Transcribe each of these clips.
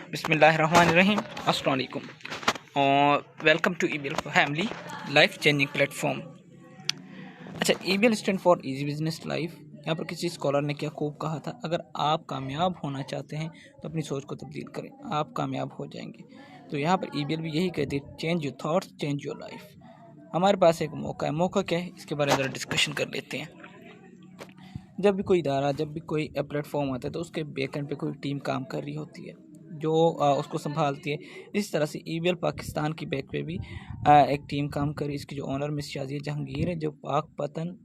बिस्मिल्लाहिर्रहमानिर्रहीम। अस्सलाम वालेकुम और welcome to EBL family life changing platform. अच्छा, EBL stand for easy business life. यहाँ पर किसी स्कॉलर ने क्या खूब कहा था, अगर आप कामयाब होना चाहते हैं तो अपनी सोच को तब्दील करें, आप कामयाब हो जाएंगे। तो यहाँ पर ईबीएल भी यही कहती है, change your thoughts change your life. हमारे पास एक मौका है। मौका क्या है, इसके बारे में ज़रा डिस्कशन कर लेते हैं। जब भी कोई इदारा, जब भी कोई प्लेटफॉर्म आता है तो उसके बैकएंड पे कोई टीम काम कर रही होती है जो उसको संभालती है। इस तरह से ईबीएल पाकिस्तान की बैक पे भी एक टीम काम कर रही है। इसकी जो ओनर मिस शाजिया जहांगीर है, जो पाकपतन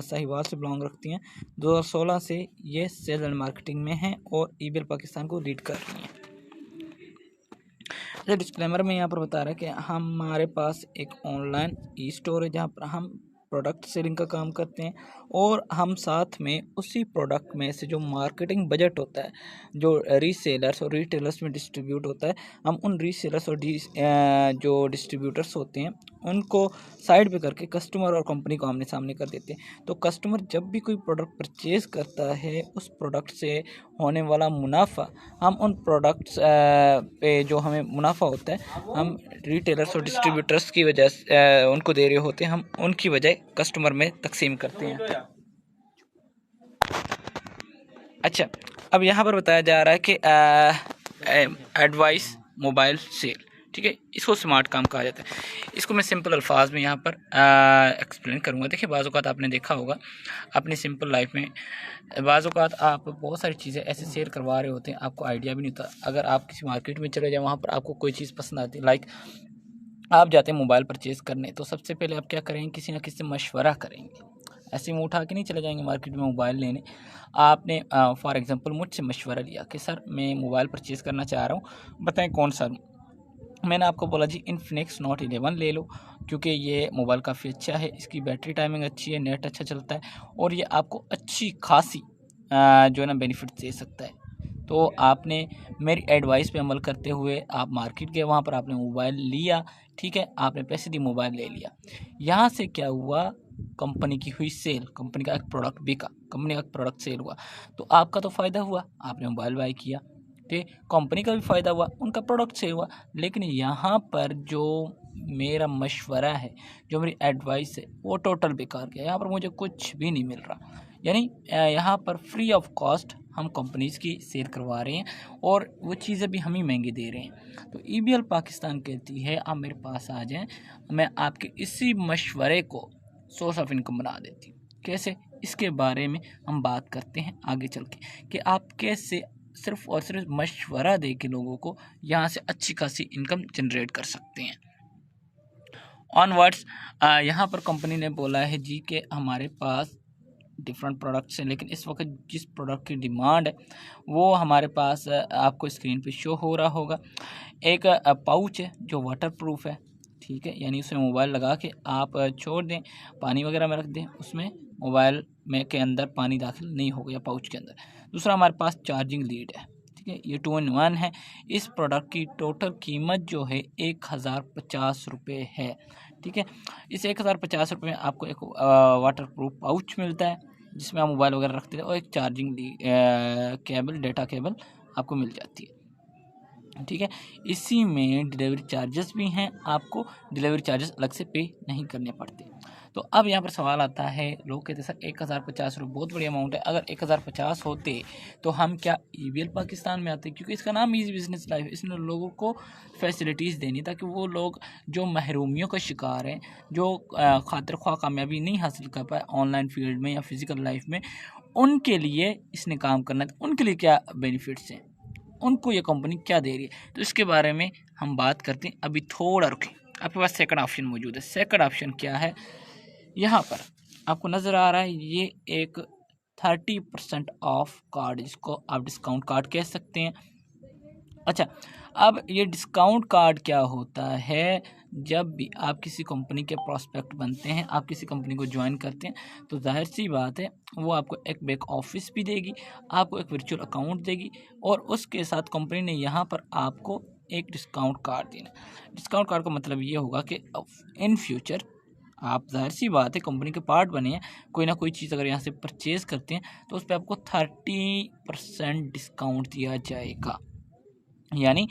साहिवाल से बिलोंग रखती हैं। 2016 से ये सेल एंड मार्केटिंग में हैं और ईबीएल पाकिस्तान को लीड कर रही हैं। अच्छा, डिस्क्लेमर में यहाँ पर बता रहा है कि हमारे पास एक ऑनलाइन ई स्टोर है जहाँ पर हम प्रोडक्ट सेलिंग का काम करते हैं और हम साथ में उसी प्रोडक्ट में से जो मार्केटिंग बजट होता है, जो रीसेलर्स और रिटेलर्स में डिस्ट्रीब्यूट होता है, हम उन रीसेलर्स और जो डिस्ट्रीब्यूटर्स होते हैं उनको साइड पे करके कस्टमर और कंपनी को आमने सामने कर देते हैं। तो कस्टमर जब भी कोई प्रोडक्ट परचेज़ करता है, उस प्रोडक्ट से होने वाला मुनाफा हम उन प्रोडक्ट्स पे जो हमें मुनाफा होता है हम रिटेलर्स और डिस्ट्रीब्यूटर्स की वजह से उनको दे रहे होते हैं, हम उनकी वजह कस्टमर में तकसीम करते हैं। अच्छा, अब यहाँ पर बताया जा रहा है कि एडवाइस मोबाइल सेल, ठीक है, इसको स्मार्ट काम कहा जाता है। इसको मैं सिंपल अल्फाज में यहाँ पर एक्सप्लेन करूँगा। देखिए, बाज़ औक़ात आपने देखा होगा अपनी सिंपल लाइफ में, बाज़ औक़ात आप बहुत सारी चीज़ें ऐसे शेयर करवा रहे होते हैं, आपको आइडिया भी नहीं होता। अगर आप किसी मार्केट में चले जाएँ, वहाँ पर आपको कोई चीज़ पसंद आती है, लाइक आप जाते हैं मोबाइल परचेज़ करने, तो सबसे पहले आप क्या करेंगे, किसी न किसी से मशवरा करेंगे। ऐसे मुँह उठा के नहीं चले जाएंगे मार्केट में मोबाइल लेने। आपने फॉर एग्ज़ाम्पल मुझसे मशवरा लिया कि सर मैं मोबाइल परचेज़ करना चाह रहा हूँ, बताएं कौन सा लूँ। मैंने आपको बोला जी इन्फिनिक्स नोट 11 ले लो, क्योंकि ये मोबाइल काफ़ी अच्छा है, इसकी बैटरी टाइमिंग अच्छी है, नेट अच्छा चलता है और ये आपको अच्छी खासी जो है ना बेनिफिट दे सकता है। तो आपने मेरी एडवाइस पे अमल करते हुए आप मार्केट गए, वहाँ पर आपने मोबाइल लिया, ठीक है, आपने पैसे दिए, मोबाइल ले लिया। यहाँ से क्या हुआ, कंपनी की हुई सेल, कंपनी का एक प्रोडक्ट बिका, कंपनी का एक प्रोडक्ट सेल हुआ, तो आपका तो फ़ायदा हुआ, आपने मोबाइल बाय किया, ठीक, कंपनी का भी फ़ायदा हुआ, उनका प्रोडक्ट सेल हुआ। लेकिन यहाँ पर जो मेरा मशवरा है, जो मेरी एडवाइस है, वो टोटल बेकार गया। यहाँ पर मुझे कुछ भी नहीं मिल रहा। यानी यहाँ पर फ्री ऑफ कॉस्ट हम कंपनीज़ की सेल करवा रहे हैं और वो चीज़ें भी हम ही महंगी दे रहे हैं। तो ईबीएल पाकिस्तान कहती है आप मेरे पास आ जाएं, मैं आपके इसी मशवरे को सोर्स ऑफ इनकम बना देती हूँ। कैसे, इसके बारे में हम बात करते हैं आगे चल के कि आप कैसे सिर्फ और सिर्फ मशवरा दे के लोगों को यहाँ से अच्छी खासी इनकम जनरेट कर सकते हैं। ऑनवर्ड्स यहाँ पर कंपनी ने बोला है जी कि हमारे पास डिफरेंट प्रोडक्ट्स हैं, लेकिन इस वक्त जिस प्रोडक्ट की डिमांड है वो हमारे पास आपको स्क्रीन पे शो हो रहा होगा। एक पाउच है जो वाटर प्रूफ है, ठीक है, यानी उसमें मोबाइल लगा के आप छोड़ दें, पानी वगैरह में रख दें, उसमें मोबाइल में के अंदर पानी दाखिल नहीं होगा या पाउच के अंदर। दूसरा हमारे पास चार्जिंग लीड है, ठीक है, ये 2-in-1 है। इस प्रोडक्ट की टोटल कीमत जो है 1050 रुपये है, ठीक है। इस 1050 रुपये में आपको एक वाटर प्रूफ पाउच मिलता है जिसमें आप मोबाइल वगैरह रखते हैं और एक चार्जिंग केबल, डेटा केबल आपको मिल जाती है, ठीक है। इसी में डिलीवरी चार्जेस भी हैं, आपको डिलीवरी चार्जेस अलग से पे नहीं करने पड़ते। तो अब यहाँ पर सवाल आता है, लोग कहते हैं सर 1050 रुपये बहुत बड़ी अमाउंट है, अगर 1050 होते तो हम क्या ईबीएल पाकिस्तान में आते, क्योंकि इसका नाम ईजी बिजनेस लाइफ है। इसने लोगों को फैसिलिटीज़ देनी ताकि वो लोग जो महरूमियों का शिकार हैं, जो खातिर ख्वाह कामयाबी नहीं हासिल कर पाए ऑनलाइन फील्ड में या फिज़िकल लाइफ में, उनके लिए इसने काम करना है। उनके लिए क्या बेनिफिट्स हैं, उनको ये कंपनी क्या दे रही है, तो इसके बारे में हम बात करते हैं। अभी थोड़ा रुकें, आपके पास सेकंड ऑप्शन मौजूद है। सेकंड ऑप्शन क्या है, यहाँ पर आपको नज़र आ रहा है, ये एक 30% ऑफ कार्ड, जिसको आप डिस्काउंट कार्ड कह सकते हैं। अच्छा, अब ये डिस्काउंट कार्ड क्या होता है, जब भी आप किसी कंपनी के प्रॉस्पेक्ट बनते हैं, आप किसी कंपनी को ज्वाइन करते हैं, तो जाहिर सी बात है वो आपको एक बैक ऑफिस भी देगी, आपको एक वर्चुअल अकाउंट देगी और उसके साथ कंपनी ने यहाँ पर आपको एक डिस्काउंट कार्ड देना। डिस्काउंट कार्ड का मतलब ये होगा कि इन फ्यूचर आप, जाहिर सी बात है कंपनी के पार्ट बने हैं, कोई ना कोई चीज़ अगर यहाँ से परचेज़ करते हैं तो उस पर आपको 30% डिस्काउंट दिया जाएगा। यानी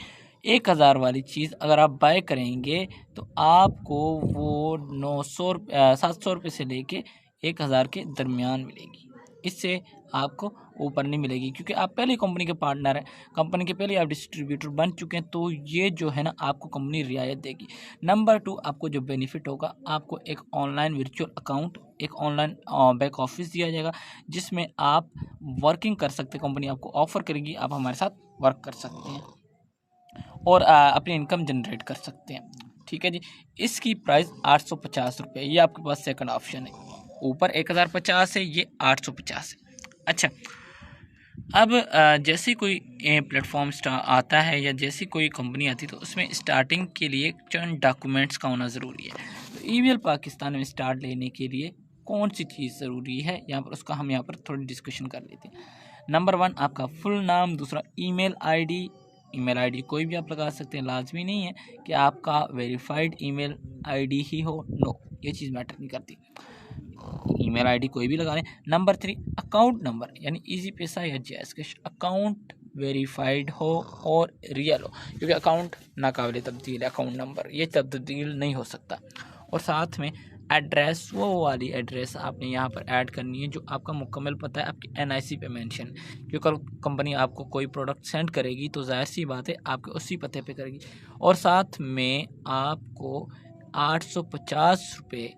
1000 वाली चीज़ अगर आप बाय करेंगे तो आपको वो 700 रुपये से लेके 1000 के दरमियान मिलेगी। इससे आपको ऊपर नहीं मिलेगी, क्योंकि आप पहले ही कंपनी के पार्टनर हैं, कंपनी के पहले आप डिस्ट्रीब्यूटर बन चुके हैं, तो ये जो है ना आपको कंपनी रियायत देगी। नंबर 2, आपको जो बेनिफिट होगा, आपको एक ऑनलाइन वर्चुअल अकाउंट, एक ऑनलाइन बैक ऑफिस दिया जाएगा, जिसमें आप वर्किंग कर सकते हैं। कंपनी आपको ऑफर करेगी, आप हमारे साथ वर्क कर सकते हैं और अपनी इनकम जनरेट कर सकते हैं। ठीक है जी। इसकी प्राइस 850 रुपये, ये आपके पास सेकंड ऑप्शन है। ऊपर 1050 है, ये 850 है। अच्छा, अब जैसे कोई प्लेटफॉर्म आता है या जैसी कोई कंपनी आती है, तो उसमें स्टार्टिंग के लिए चंद डॉक्यूमेंट्स का होना ज़रूरी है। तो ईवीएल पाकिस्तान में स्टार्ट लेने के लिए कौन सी चीज़ ज़रूरी है, यहाँ पर उसका हम यहाँ पर थोड़ी डिस्कशन कर लेते हैं। नंबर 1, आपका फुल नाम। दूसरा, ईमेल आईडी कोई भी आप लगा सकते हैं, लाजमी नहीं है कि आपका वेरीफाइड ईमेल आईडी ही हो। नो, ये चीज़ मैटर नहीं करती, ईमेल आईडी कोई भी लगा लें। नंबर 3, अकाउंट नंबर, यानी इजी पैसा या जैज़ कैश अकाउंट वेरीफाइड हो और रियल हो, क्योंकि अकाउंट नाकाबिल तब्दील है, अकाउंट नंबर ये तब्दील नहीं हो सकता। और साथ में एड्रेस, वो वाली एड्रेस आपने यहाँ पर ऐड करनी है जो आपका मुकम्मल पता है, आपकी एनआईसी पे मेंशन, क्योंकि कल कंपनी आपको कोई प्रोडक्ट सेंड करेगी तो जाहिर सी बात है आपके उसी पते पे करेगी। और साथ में आपको 850 रुपये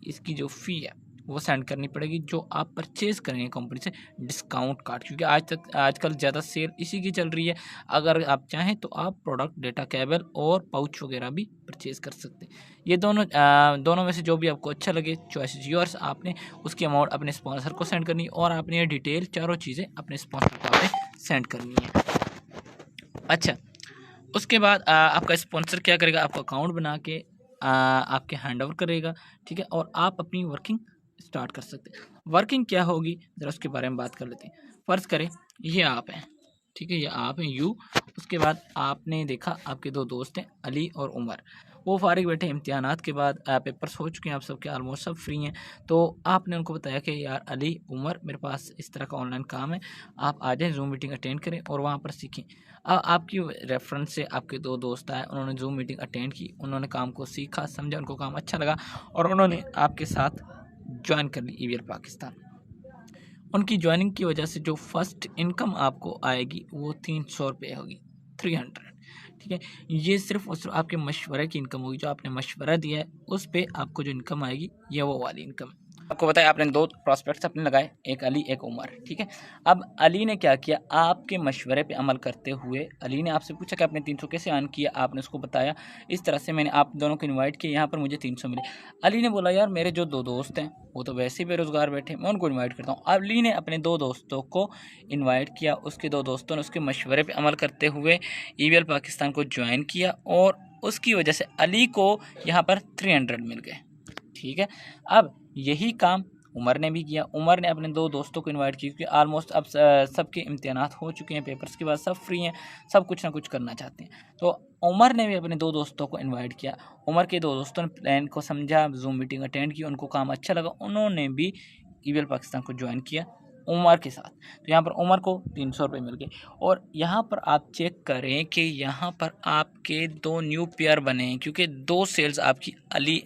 इसकी जो फ़ी है वो सेंड करनी पड़ेगी, जो आप परचेज़ करेंगे कंपनी से डिस्काउंट कार्ड, क्योंकि आजकल ज़्यादा सेल इसी की चल रही है। अगर आप चाहें तो आप प्रोडक्ट, डेटा केबल और पाउच वगैरह भी परचेज़ कर सकते हैं। ये दोनों में से जो भी आपको अच्छा लगे, चॉइस इज़ योर्स। आपने उसकी अमाउंट अपने स्पॉन्सर को सेंड करनी है और आपने ये डिटेल चारों चीज़ें अपने स्पॉन्सर को आपने सेंड करनी है। अच्छा, उसके बाद आपका स्पॉन्सर क्या करेगा, आपका अकाउंट बना के आपके हैंड ओवर करेगा। ठीक है, और आप अपनी वर्किंग स्टार्ट कर सकते हैं। वर्किंग क्या होगी, ज़रा उसके बारे में बात कर लेते हैं। फ़र्ज़ करें ये आप हैं, ठीक है, ये आप हैं यू। उसके बाद आपने देखा आपके 2 दोस्त हैं अली और उमर, वो फारिग बैठे इम्तिहानात के बाद, पेपर्स हो चुके हैं, आप सबके ऑलमोस्ट सब फ्री हैं। तो आपने उनको बताया कि यार अली, उमर, मेरे पास इस तरह का ऑनलाइन काम है, आप आ जाएँ, ज़ूम मीटिंग अटेंड करें और वहाँ पर सीखें। आपकी रेफरेंस से आपके 2 दोस्त आए, उन्होंने ज़ूम मीटिंग अटेंड की, उन्होंने काम को सीखा, समझा, उनको काम अच्छा लगा और उन्होंने आपके साथ ज्वाइन कर ली ईवीएल पाकिस्तान। उनकी ज्वाइनिंग की वजह से जो फर्स्ट इनकम आपको आएगी वो 300 रुपये होगी, 300। ठीक है, ये सिर्फ और सिर्फ आपके मशवरे की इनकम होगी, जो आपने मशवरा दिया है उस पे आपको जो इनकम आएगी ये वो वाली इनकम है। आपको बताया आपने 2 प्रॉस्पेक्ट्स अपने लगाए, एक अली एक उमर। ठीक है, अब अली ने क्या किया, आपके मशवरे पे अमल करते हुए अली ने आपसे पूछा कि आपने 300 कैसे अर्न किया, आपने उसको बताया इस तरह से मैंने आप दोनों को इनवाइट किया, यहाँ पर मुझे 300 मिले। अली ने बोला यार मेरे जो 2 दोस्त हैं वो तो वैसे ही बेरोज़गार बैठे, मैं उनको इन्वाइट करता हूँ। अली ने अपने 2 दोस्तों को इन्वाइट किया, उसके 2 दोस्तों ने उसके मशवरे पे अमल करते हुए ईवीएल पाकिस्तान को ज्वाइन किया और उसकी वजह से अली को यहाँ पर 300 मिल गए। ठीक है, अब यही काम उमर ने भी किया। उमर ने अपने 2 दोस्तों को इनवाइट किया, क्योंकि आलमोस्ट अब सबके इम्तिहानात हो चुके हैं, पेपर्स के बाद सब फ्री हैं, सब कुछ ना कुछ करना चाहते हैं। तो उमर ने भी अपने 2 दोस्तों को इनवाइट किया। उमर के 2 दोस्तों ने प्लान को समझा, जूम मीटिंग अटेंड की, उनको काम अच्छा लगा, उन्होंने भी ईवीएल पाकिस्तान को ज्वाइन किया उमर के साथ। तो यहाँ पर उमर को 300 रुपये मिल गए। और यहाँ पर आप चेक करें कि यहाँ पर आपके 2 न्यू पेयर बने हैं, क्योंकि 2 सेल्स आपकी अली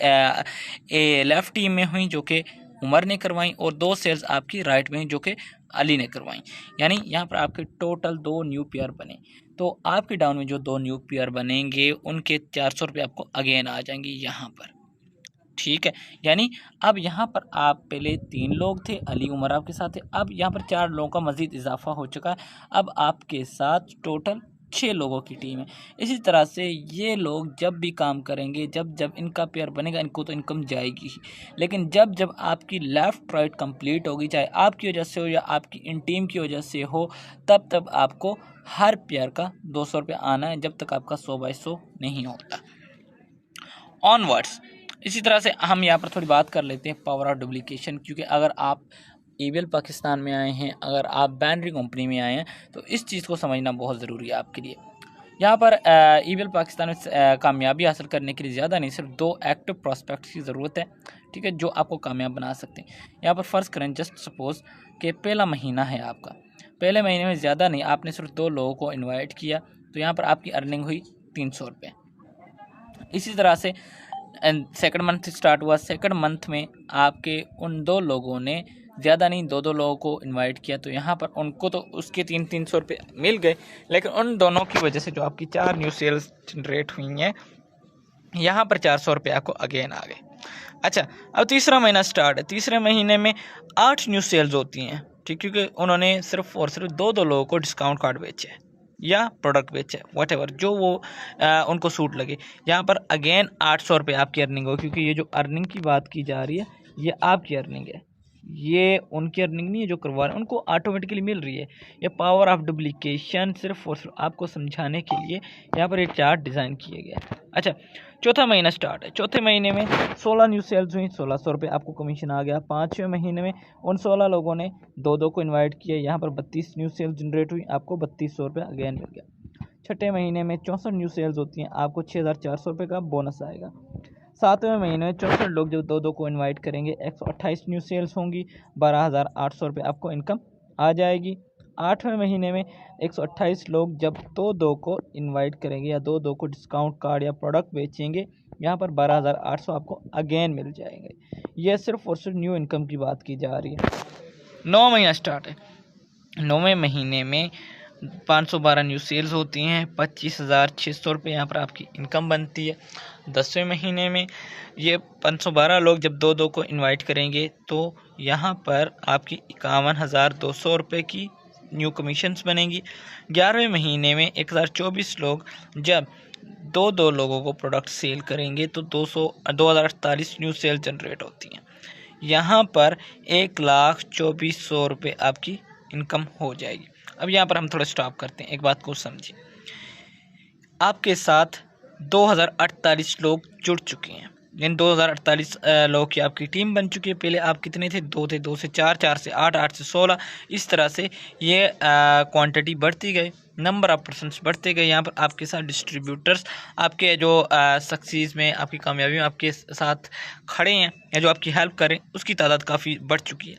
लेफ़्ट टीम में हुई जो कि उमर ने करवाई और 2 सेल्स आपकी राइट में जो कि अली ने करवाई। यानी यहाँ पर आपके टोटल 2 न्यू पेयर बने। तो आपके डाउन में जो 2 न्यू पेयर बनेंगे उनके 400 रुपये आपको अगेन आ जाएंगे यहाँ पर। ठीक है, यानी अब यहाँ पर आप पहले 3 लोग थे, अली उमर आपके साथ थे, अब यहाँ पर 4 लोगों का मज़ीद इजाफा हो चुका है। अब आपके साथ टोटल 6 लोगों की टीम है। इसी तरह से ये लोग जब भी काम करेंगे, जब जब इनका पेयर बनेगा, इनको तो इनकम जाएगी ही, लेकिन जब जब आपकी लेफ़्ट राइट कंप्लीट होगी, चाहे आपकी वजह से हो या आपकी इन टीम की वजह से हो, तब तब आपको हर पेयर का 200 रुपये आना है, जब तक आपका 100 बाई 100 नहीं होता। ऑनवर्ड्स इसी तरह से हम यहाँ पर थोड़ी बात कर लेते हैं पावर ऑफ डुप्लीकेशन, क्योंकि अगर आप ईवीएल पाकिस्तान में आए हैं, अगर आप बैनरी कंपनी में आए हैं, तो इस चीज़ को समझना बहुत ज़रूरी है आपके लिए। यहाँ पर ईवीएल पाकिस्तान में कामयाबी हासिल करने के लिए ज़्यादा नहीं, सिर्फ 2 एक्टिव प्रॉस्पेक्ट्स की ज़रूरत है। ठीक है, जो आपको कामयाब बना सकते हैं। यहाँ पर फ़र्ज़ करें, जस्ट सपोज़ कि पहला महीना है आपका, पहले महीने में ज़्यादा नहीं, आपने सिर्फ 2 लोगों को इन्वाइट किया, तो यहाँ पर आपकी अर्निंग हुई 300 रुपये। इसी तरह से सेकंड मंथ स्टार्ट हुआ। सेकंड मंथ में आपके उन 2 लोगों ने, ज़्यादा नहीं 2 लोगों को इनवाइट किया, तो यहाँ पर उनको तो उसके 300 रुपये मिल गए, लेकिन उन दोनों की वजह से जो आपकी 4 न्यू सेल्स जनरेट हुई हैं, यहाँ पर 400 रुपये आपको अगेन आ गए। अच्छा, अब तीसरा महीना स्टार्ट है। तीसरे महीने में 8 न्यू सेल्स होती हैं, ठीक, क्योंकि उन्होंने सिर्फ और सिर्फ 2 लोगों को डिस्काउंट कार्ड बेचे या प्रोडक्ट बेचे, व्हाटएवर जो वो उनको सूट लगे। यहाँ पर अगेन 800 रुपये आपकी अर्निंग हो, क्योंकि ये जो अर्निंग की बात की जा रही है ये आपकी अर्निंग है, ये उनकी अर्निंग नहीं है जो करवा रहे हैं, उनको ऑटोमेटिकली मिल रही है। ये पावर ऑफ डुप्लीकेशन सिर्फ और सिर्फ आपको समझाने के लिए यहाँ पर ये चार्ट डिज़ाइन किए गए। अच्छा, चौथा महीना स्टार्ट है। चौथे महीने में 16 न्यू सेल्स हुई, 1600 रुपये आपको कमीशन आ गया। 5वें महीने में उन 16 लोगों ने 2 को इनवाइट किया, यहाँ पर 32 न्यू सेल्स जनरेट हुई, आपको 3200 रुपये अगेन मिल गया। छठे महीने में 64 न्यू सेल्स होती हैं, आपको 6400 रुपये का बोनस आएगा। 7वें महीने में 64 लोग जब 2 को इनवाइट करेंगे, 128 न्यू सेल्स होंगी, 12,800 रुपये आपको इनकम आ जाएगी। 8वें महीने में 128 लोग जब 2 को इनवाइट करेंगे या 2 को डिस्काउंट कार्ड या प्रोडक्ट बेचेंगे, यहाँ पर 12,800 आपको अगेन मिल जाएंगे। यह सिर्फ और सिर्फ न्यू इनकम की बात की जा रही है। 9वां महीना स्टार्ट है। 9वें महीने में 512 न्यू सेल्स होती हैं, 25,600 रुपये यहाँ पर आपकी इनकम बनती है। 10वें महीने में ये 512 लोग जब 2 को इनवाइट करेंगे, तो यहाँ पर आपकी 51,200 रुपये की न्यू कमीशंस बनेंगी। 11वें महीने में 1024 लोग जब 2 लोगों को प्रोडक्ट सेल करेंगे, तो 2,048 न्यू सेल जनरेट होती हैं। यहाँ पर 1,24,100 रुपये आपकी इनकम हो जाएगी। अब यहाँ पर हम थोड़ा स्टॉप करते हैं, एक बात को समझिए। आपके साथ 2,048 लोग जुड़ चुके हैं, इन 2,048 लोगों की आपकी टीम बन चुकी है। पहले आप कितने थे? 2 थे, 2 से 4, 4 से 8, 8 से 16, इस तरह से ये क्वांटिटी बढ़ती गई, नंबर ऑफ पर्सन्स बढ़ते गए। यहाँ पर आपके साथ डिस्ट्रीब्यूटर्स आपके जो सक्सेस में, आपकी कामयाबी में आपके साथ खड़े हैं या जो आपकी हेल्प करें, उसकी तादाद काफ़ी बढ़ चुकी है।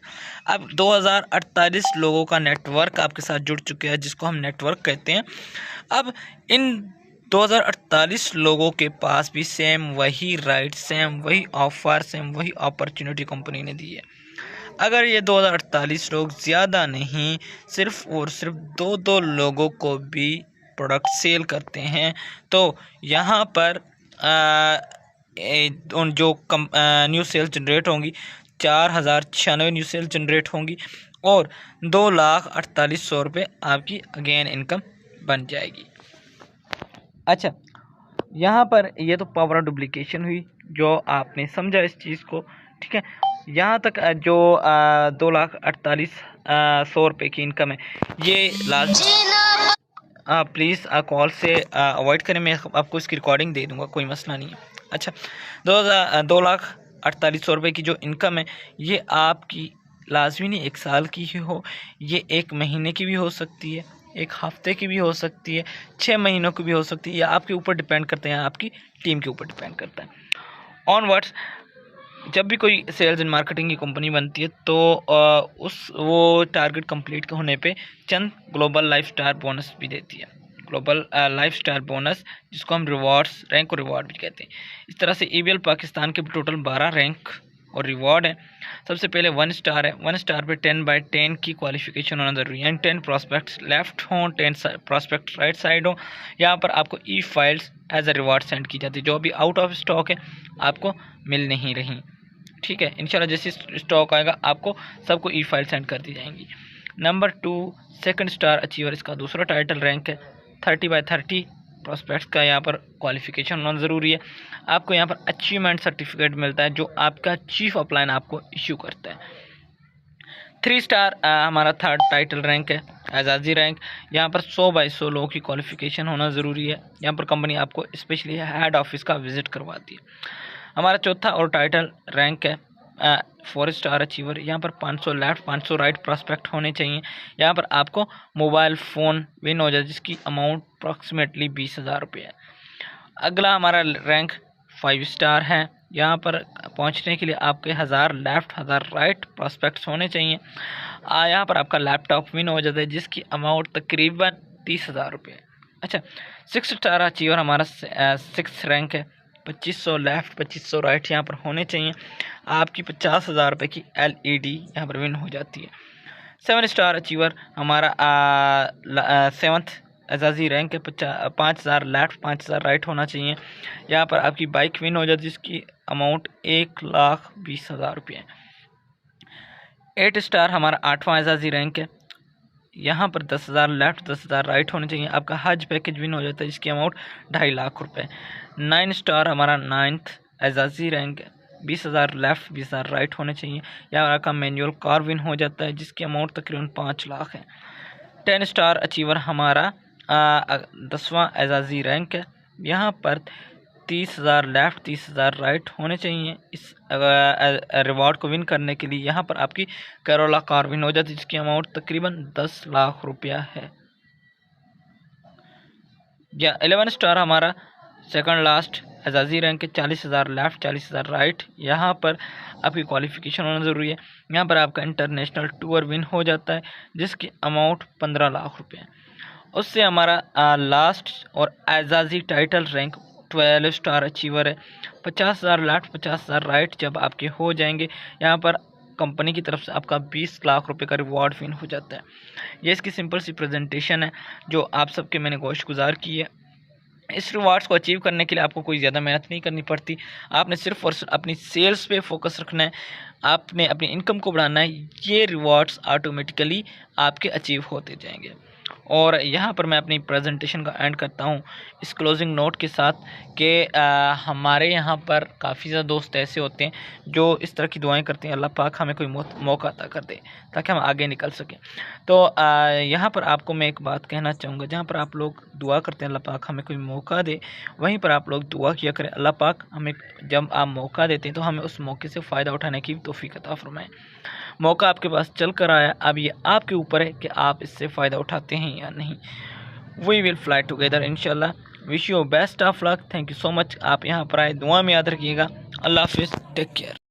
अब 2,048 लोगों का नेटवर्क आपके साथ जुड़ चुके हैं, जिसको हम नेटवर्क कहते हैं। अब इन 2,048 लोगों के पास भी सेम वही राइट, सेम वही ऑफ़र, सेम वही अपॉर्चुनिटी कंपनी ने दी है। अगर ये 2,048 लोग ज़्यादा नहीं, सिर्फ और सिर्फ 2 लोगों को भी प्रोडक्ट सेल करते हैं, तो यहाँ पर उन जो न्यू सेल्स जनरेट होंगी, 4,096 न्यू सेल्स जनरेट होंगी और 2,48,100 रुपये आपकी अगेन इनकम बन जाएगी। अच्छा, यहाँ पर ये तो पावर ऑफ डुप्लीकेशन हुई, जो आपने समझा इस चीज़ को, ठीक है। यहाँ तक जो 2,48,100 रुपये की इनकम है, ये लास्ट प्लीज़ कॉल से अवॉइड करें, मैं आपको इसकी रिकॉर्डिंग दे दूँगा, कोई मसला नहीं है। अच्छा, 2,48,100 रुपये की जो इनकम है, ये आपकी लाजमी नहीं 1 साल की ही हो, ये 1 महीने की भी हो सकती है, 1 हफ्ते की भी हो सकती है, 6 महीनों की भी हो सकती है, या आपके ऊपर डिपेंड करते हैं, आपकी टीम के ऊपर डिपेंड करता है। ऑनवर्ड्स जब भी कोई सेल्स एंड मार्केटिंग की कंपनी बनती है, तो वो टारगेट कंप्लीट होने पे चंद ग्लोबल लाइफस्टाइल बोनस भी देती है। ग्लोबल लाइफस्टाइल बोनस, जिसको हम रिवॉर्ड्स, रैंक और रिवॉर्ड भी कहते हैं। इस तरह से EBL पाकिस्तान के टोटल 12 रैंक और रिवॉर्ड है। सबसे पहले 1 स्टार है। 1 स्टार पे 10/10 की क्वालिफिकेशन होना ज़रूरी है, 10 प्रॉस्पेक्ट्स लेफ्ट हों, 10 प्रॉस्पेक्ट राइट साइड हो। यहाँ पर आपको E-फाइल्स एज अ रिवॉर्ड सेंड की जाती है, जो अभी आउट ऑफ स्टॉक है, आपको मिल नहीं रही, ठीक है। इंशाल्लाह जैसे स्टॉक आएगा आपको सबको E-फाइल सेंड कर दी जाएंगी। नंबर 2 2nd स्टार अचीवर, इसका दूसरा टाइटल रैंक है। 30/30 प्रॉस्पेक्ट्स का यहाँ पर क्वालिफिकेशन होना ज़रूरी है। आपको यहाँ पर अचीवमेंट सर्टिफिकेट मिलता है, जो आपका चीफ अपलाइन आपको इश्यू करता है। 3 स्टार हमारा 3rd टाइटल रैंक है, एजाजी रैंक। यहाँ पर 100/100 लोगों की क्वालिफिकेशन होना ज़रूरी है। यहाँ पर कंपनी आपको स्पेशली हेड ऑफिस का विज़िट करवाती है। हमारा 4था और टाइटल रैंक है 4 स्टार अचीवर। यहाँ पर 500 लेफ्ट 500 राइट प्रॉस्पेक्ट होने चाहिए। यहाँ पर आपको मोबाइल फ़ोन विन हो जाए, जिसकी अमाउंट अप्रॉक्सीमेटली 20,000 रुपये है। अगला हमारा रैंक 5 स्टार है। यहाँ पर पहुँचने के लिए आपके 1000 लेफ्ट 1000 राइट प्रॉस्पेक्ट्स होने चाहिए। यहाँ पर आपका लैपटॉप विन हो जाता है, जिसकी अमाउंट तकरीबन 30,000 रुपये है। अच्छा, 6 स्टार अचीवर हमारा 6 रैंक है। 2500 लेफ़्ट 2500 राइट यहाँ पर होने चाहिए। आपकी 50,000 रुपये की LED यहाँ पर विन हो जाती है। 7 स्टार अचीवर हमारा 7th एजाजी रैंक है। 5000 लेफ़्ट 5000 राइट होना चाहिए। यहाँ पर आपकी बाइक विन हो जाती है जिसकी अमाउंट 1,20,000 रुपये है। 8 स्टार हमारा 8वां एजाजी रैंक है। यहाँ पर 10,000 लेफ़्ट 10,000 राइट होने चाहिए। आपका हज पैकेज विन हो जाता है जिसकी अमाउंट 2.5 लाख रुपये। 9 स्टार हमारा 9th एजाजी रैंक है। 20,000 लेफ़्ट 20,000 राइट होने चाहिए। यहाँ आपका मैनुअल कार विन हो जाता है जिसकी अमाउंट तकरीबन 5 लाख है। 10 स्टार अचीवर हमारा 10वां एजाजी रैंक है। यहाँ पर 30,000 लेफ़्ट 30,000 राइट होने चाहिए। इस रिवॉर्ड को विन करने के लिए यहाँ पर आपकी करोला कार विन हो जाती है जिसकी अमाउंट तकरीबन 10 लाख रुपया है। या 11 स्टार हमारा सेकंड लास्ट एजाजी रैंक के 40,000 लेफ़्ट 40,000 राइट। यहाँ पर आपकी क्वालिफ़िकेशन होना ज़रूरी है। यहाँ पर आपका इंटरनेशनल टूर विन हो जाता है जिसकी अमाउंट 15 लाख रुपये है। उससे हमारा लास्ट और एजाजी टाइटल रैंक 12 स्टार अचीवर है। 50,000 लेफ़्ट 50,000 राइट जब आपके हो जाएंगे यहाँ पर कंपनी की तरफ से आपका 20 लाख रुपए का रिवॉर्ड विन हो जाता है। ये इसकी सिंपल सी प्रेजेंटेशन है जो आप सबके मैंने गोश्त गुजार की है। इस रिवार्ड्स को अचीव करने के लिए आपको कोई ज़्यादा मेहनत नहीं करनी पड़ती। आपने सिर्फ और सिर्फ अपनी सेल्स पे फोकस रखना है। आपने अपनी इनकम को बढ़ाना है। ये रिवार्ड्स ऑटोमेटिकली आपके अचीव होते जाएंगे। और यहाँ पर मैं अपनी प्रेजेंटेशन का एंड करता हूँ इस क्लोजिंग नोट के साथ कि हमारे यहाँ पर काफ़ी ज़्यादा दोस्त ऐसे होते हैं जो इस तरह की दुआएं करते हैं, अल्लाह पाक हमें कोई मौका अता कर दे ताकि हम आगे निकल सकें। तो यहाँ पर आपको मैं एक बात कहना चाहूँगा, जहाँ पर आप लोग दुआ करते हैं अल्लाह पाक हमें कोई मौका दे, वहीं पर आप लोग दुआ किया करें अल्लाह पाक हमें जब आप मौका देते हैं तो हमें उस मौके से फ़ायदा उठाने की तौफीक अता फरमाएं। मौका आपके पास चल कर आया, अब ये आपके ऊपर है कि आप इससे फ़ायदा उठाते हैं या नहीं। वी विल फ्लाई टुगेदर इंशाल्लाह। Wish you best of luck. Thank you so much. आप यहाँ पर आए, दुआ में याद रखिएगा। अल्लाह हाफिज़, टेक केयर।